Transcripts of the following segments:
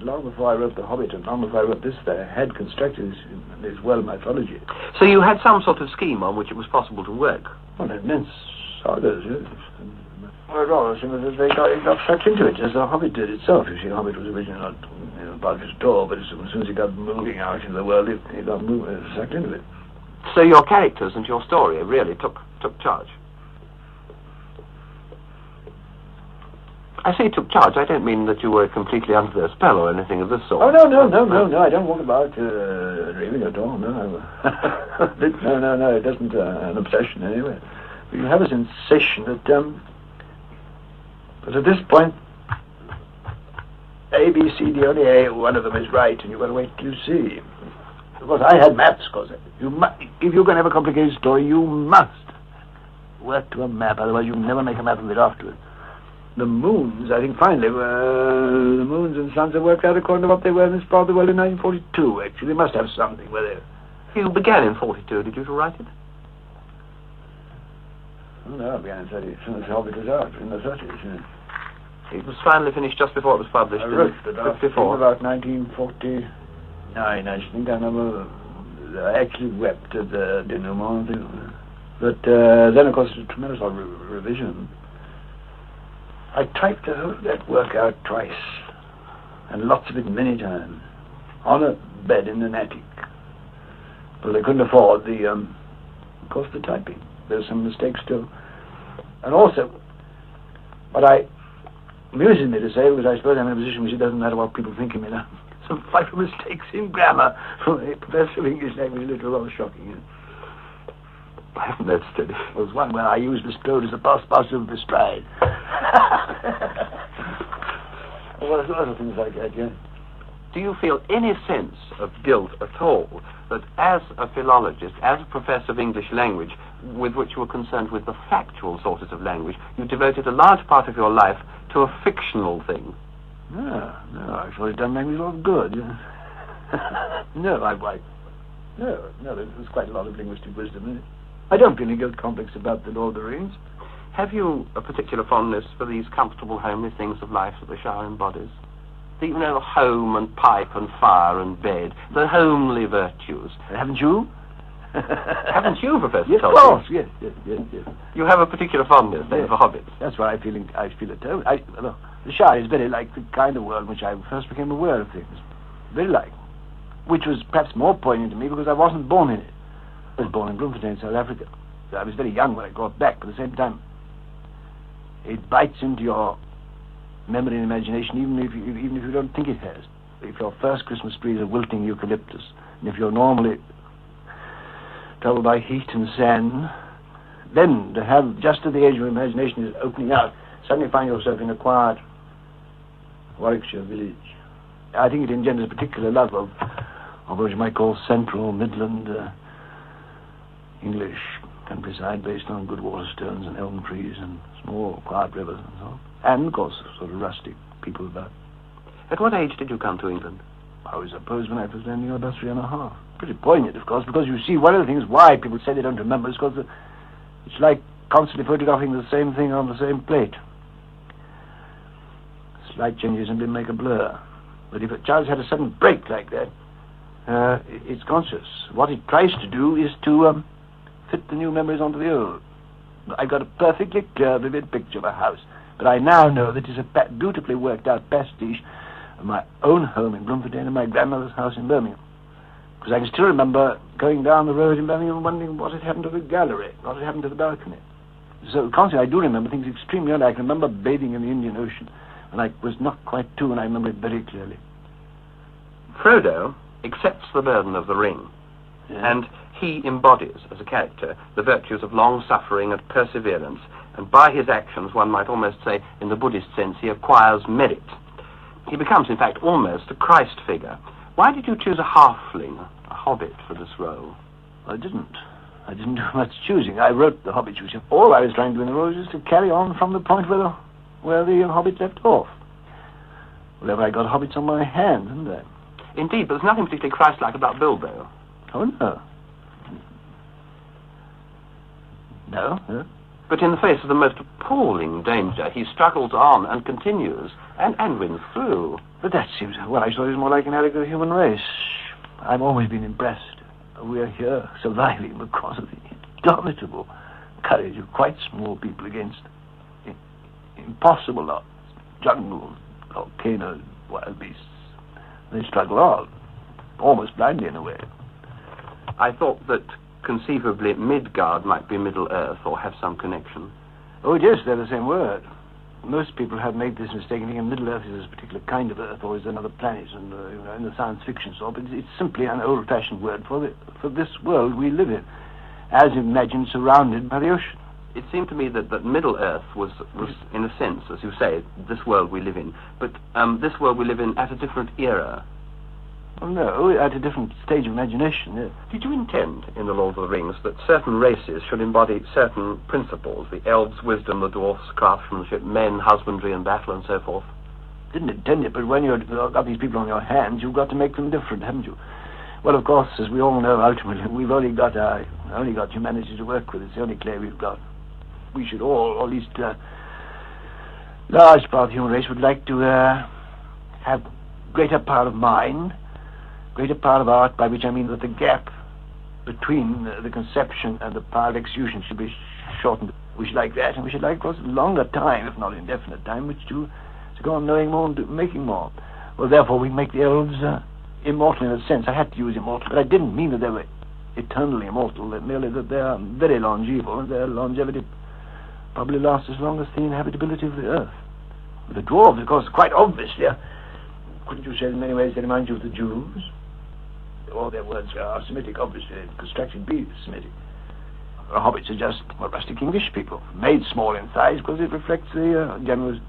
long before I wrote The Hobbit and long before I wrote this, I had constructed this world mythology. So you had some sort of scheme on which it was possible to work? Well, immense sagas, yes. They got sucked into it, as The Hobbit did itself. You see, The Hobbit was originally not part of it at all, but as soon as he got moving out into the world, he got sucked into it. So your characters and your story really took charge? I say took charge. I don't mean that you were completely under their spell or anything of this sort. Oh, no. I don't walk about dreaming at all, no. No, it isn't an obsession anyway. You have a sensation that, but at this point, A, B, C, D, only A, one of them is right, and you've got to wait till you see. Of course, I had maps, because if you're going to have a complicated story, you must work to a map, otherwise you can never make a map of it afterwards. The moons, I think, finally, the moons and suns have worked out according to what they were in this part of the world in 1942, actually. They must have something where they... You began in 42, did you, to write it? Oh, no, I began in 30, as soon as The Hobbit was out, in the 30s, yeah. It was finally finished just before it was published. I wrote it about 1949, I think. I remember I actually wept at the denouement. But then, of course, a tremendous revision. I typed that work out twice, and lots of it many times, on a bed in an attic. But they couldn't afford the typing. There's some mistakes too. And also, what amuses me to say, because I suppose I'm in a position which it doesn't matter what people think of me now, some vital mistakes in grammar from a professor of English language literature, rather shocking. I haven't noticed it. There was one where I used bestrode as a past participle of bestride. Well, there's lots of things like that, yeah. Do you feel any sense of guilt at all that as a philologist, as a professor of English language, with which you were concerned with the factual sources of language, you devoted a large part of your life to a fictional thing? No, I've always done language a lot of good. Yeah. No, there's quite a lot of linguistic wisdom in it. I don't feel any guilt complex about the Lord of the Rings. Have you a particular fondness for these comfortable, homely things of life that the Shire embodies? You know, home and pipe and fire and bed, the homely virtues. Haven't you? Haven't you, Professor Yes, Tolkien? of course, yes. You have a particular fondness, then, for hobbits? That's what I feel at home. The Shire is very like the kind of world in which I first became aware of things. Very like. Which was perhaps more poignant to me because I wasn't born in it. I was born in Bloemfontein, South Africa. So I was very young when I got back, but at the same time, it bites into your memory and imagination, even if you don't think it has. If your first Christmas tree is a wilting eucalyptus, and if you're normally troubled by heat and sand, then to have, just at the age of imagination is opening out, suddenly find yourself in a quiet Warwickshire village. I think it engenders a particular love of what you might call central, Midland, English countryside based on good waterstones and elm trees and small, quiet rivers and so on. And, of course, sort of rustic people about. At what age did you come to England? I suppose when I was only about 3.5. Pretty poignant, of course, because you see, one of the things why people say they don't remember is because it's like constantly photographing the same thing on the same plate. Slight changes simply make a blur. But if a child's had a sudden break like that, it's conscious. What it tries to do is to fit the new memories onto the old. I've got a perfectly clear, vivid picture of a house, but I now know that it's a beautifully worked out pastiche of my own home in Bloemfontein and my grandmother's house in Birmingham. Because I can still remember going down the road in Birmingham and wondering what had happened to the gallery, what had happened to the balcony. So constantly I do remember things extremely early. I can remember bathing in the Indian Ocean, and I was not quite 2, and I remember it very clearly. Frodo accepts the burden of the ring, and he embodies, as a character, the virtues of long-suffering and perseverance, and by his actions, one might almost say, in the Buddhist sense, he acquires merit. He becomes, in fact, almost a Christ figure. Why did you choose a halfling, a hobbit, for this role? I didn't do much choosing. I wrote the Hobbit, which all I was trying to do in the role was to carry on from the point where the Hobbit left off. Well, I got hobbits on my hands, hadn't I? Indeed, but there's nothing particularly Christ-like about Bilbo. Oh, no. No? But in the face of the most appalling danger, he struggles on and continues, and wins through. But that seems, well, I thought it was more like an allegory of the human race. I've always been impressed. We are here surviving because of the indomitable courage of quite small people against impossible odds, jungles, volcanoes, wild beasts. They struggle on, almost blindly in a way. I thought that conceivably Midgard might be Middle-earth or have some connection. Oh, yes, they're the same word. Most people have made this mistake and think Middle-earth is a particular kind of Earth or is another planet in the science fiction sort, but it's simply an old-fashioned word for this world we live in, as imagined surrounded by the ocean. It seemed to me that Middle-earth was, in a sense, as you say, this world we live in, but this world we live in at a different era. Oh, no, at a different stage of imagination, yes. Did you intend, in The Lord of the Rings, that certain races should embody certain principles? The elves, wisdom, the dwarfs, craftsmanship, men, husbandry and battle, and so forth? Didn't intend it, but when you've got these people on your hands, you've got to make them different, haven't you? Well, of course, as we all know, ultimately, we've only got humanity to work with. It's the only clay we've got. We should all, or at least large part of the human race, would like to have greater power of mind, greater power of art, by which I mean that the gap between the conception and the power of execution should be shortened. We should like that, and we should like, of course, a longer time, if not indefinite time, which to go on knowing more and making more. Well, therefore, we make the elves immortal in a sense. I had to use immortal, but I didn't mean that they were eternally immortal, merely that they are very longeval, and their longevity probably lasts as long as the inhabitability of the earth. The dwarves, of course, quite obviously, couldn't you say in many ways they remind you of the Jews? All their words are Semitic, obviously, constructed be Semitic. The hobbits are just rustic English people, made small in size because it reflects the general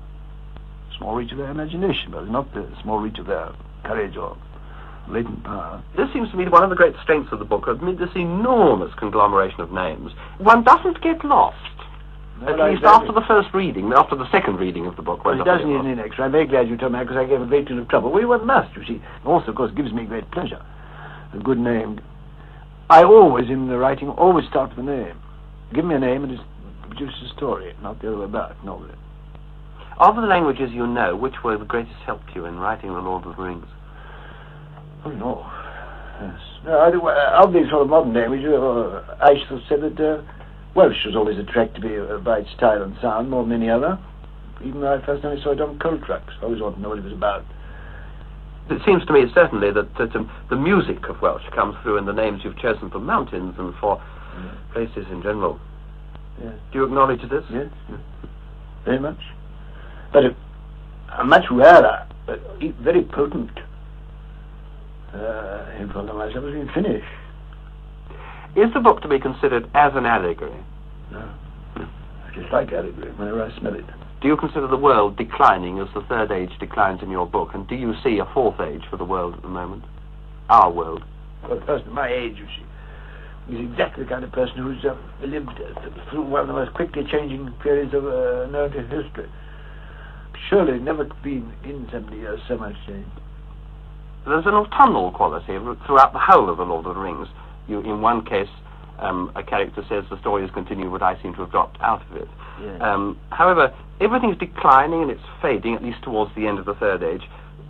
small reach of their imagination, but not the small reach of their courage or latent power. This seems to me one of the great strengths of the book, amid this enormous conglomeration of names. One doesn't get lost. At least after the first reading, after the second reading of the book. Well, it doesn't need any extra. I'm very glad you told me that, because I gave a great deal of trouble. Well, one must, you see. Also, of course, gives me great pleasure. A good name. I always, in the writing, always start with a name. Give me a name and it produces a story, not the other way about, normally. Of the languages you know, which were the greatest help to you in writing The Lord of the Rings? Oh, no. Yes. No, of these sort of modern languages, I should have said that Welsh was always attracted to me by its style and sound more than any other. Even though I first only saw it on coal trucks. I always wanted to know what it was about. It seems to me, certainly, that the music of Welsh comes through in the names you've chosen for mountains and for places in general. Yes. Do you acknowledge this? Yes, very much. But a much rarer, but very potent influence on myself has been Finnish. Is the book to be considered as an allegory? No. I just like allegory whenever I smell it. Do you consider the world declining as the third age declines in your book? And do you see a fourth age for the world at the moment? Our world? Well, the person of my age, you see, is exactly the kind of person who's lived through one of the most quickly changing periods of known to history. Surely never been in 70 years so much change. There's an autumnal quality throughout the whole of The Lord of the Rings. In one case, a character says the story is continuing, but I seem to have dropped out of it. Yes. However, everything's declining and it's fading, at least towards the end of the third age.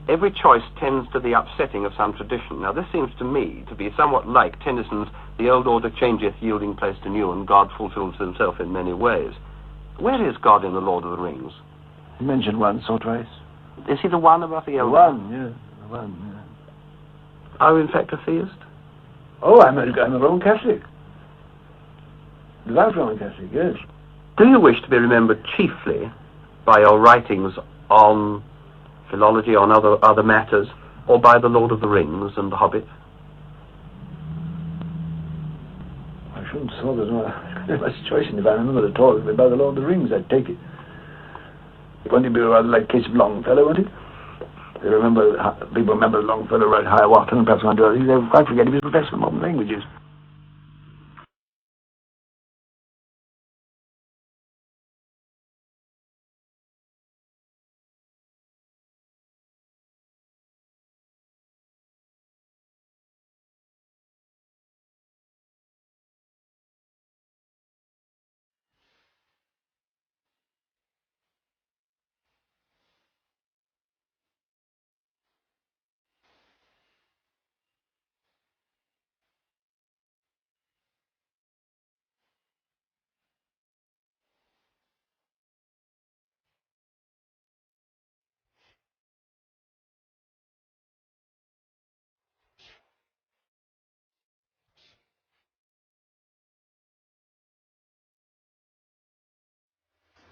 Every choice tends to the upsetting of some tradition. Now, this seems to me to be somewhat like Tennyson's "The old order changeth, yielding place to new, and God fulfills himself in many ways." Where is God in The Lord of the Rings? You mentioned once or twice. Is he the one above the other? One, yeah. The one, yeah. Are you, in fact, a theist? Oh, I'm a Roman Catholic. Devout Roman Catholic, yes. Do you wish to be remembered chiefly by your writings on philology, on other matters, or by The Lord of the Rings and The Hobbit? I shouldn't have thought there's much choice in if I remember at all. By The Lord of the Rings, I'd take it. It won't be rather like the case of Longfellow, won't it? People remember Longfellow wrote Hiawatha and perhaps one or two others. They quite forget he was a professor of modern languages.